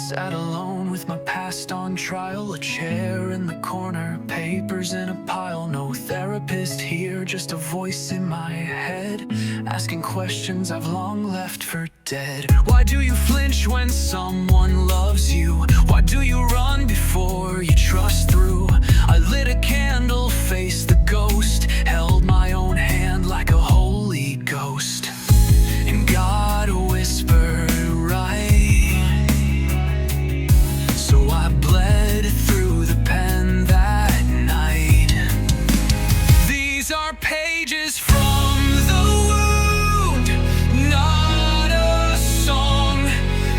Sat alone with my past on trial, a chair in the corner, papers in a pile. No therapist here, just a voice in my head, asking questions I've long left for dead. Why do you flinch when someone loves you? Why do you run before you trust through? I lit a candle, faced the ghost, held my own hand like a holy ghost, and God whispered right. So I bled through the pen that night. These are pages from the wound, not a song.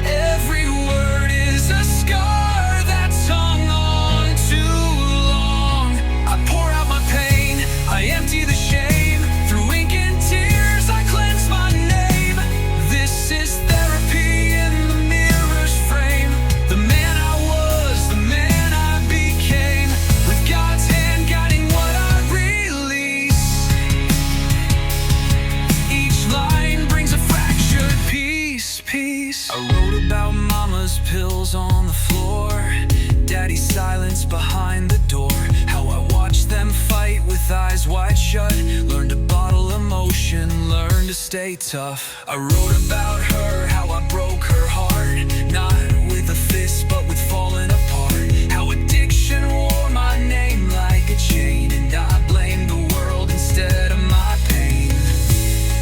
Every word is a scar that's hung on too long. I pour out my pain, I empty the shame. Through ink and tears I cleanse my name. This is therapy in the mirror's frame. The man I was, the man I became, with God's hand guiding what I release. Each line brings a fractured piece. I wrote about mama's pills on the floor, daddy's silence behind the door, how I watched them fight with eyes wide shut, learned to bottle emotion, learned to stay tough. I wrote about her, how I broke her heart, not with a fist but with falling apart, how addiction wore my name like a chain, and I blamed the world instead of my pain.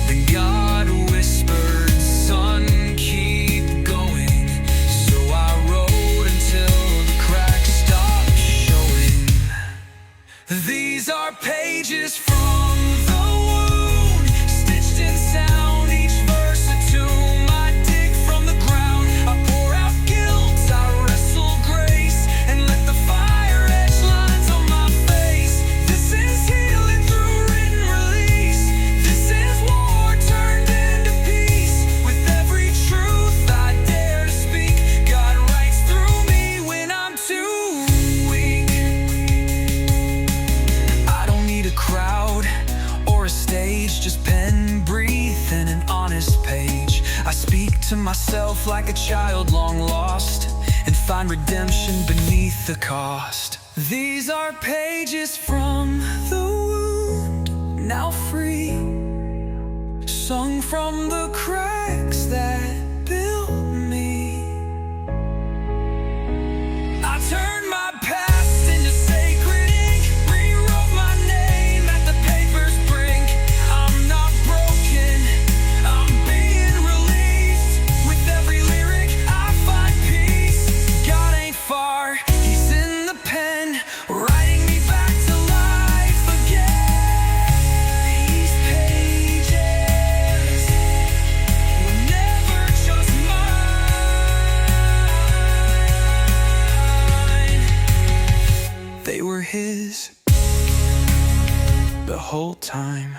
Then God whispered, son, keep going. So I wrote until the cracks stopped showing. These are pages from the wound, stitched in sound, each verse a tomb. I dig from the ground, I pour out guilt, I wrestle grace, and let the fire etch lines on my face. This is healing through written release. This is war turned into peace. With every truth I dare to speak, God writes through me when I'm too weak. I don't need a crowd or a stage, just pen, breathe, and an honest page. I speak to myself like a child long lost, and find redemption beneath the cost. These are pages from the wound, now free, sung from the cracks that built me. I turned my past into sacred ink, rewrote my name at the paper's brink. I'm not broken, I'm being released. With every lyric I find peace. God ain't far, he's in the pen, writing me back to life again. These pages were never just mine. They were his the whole time.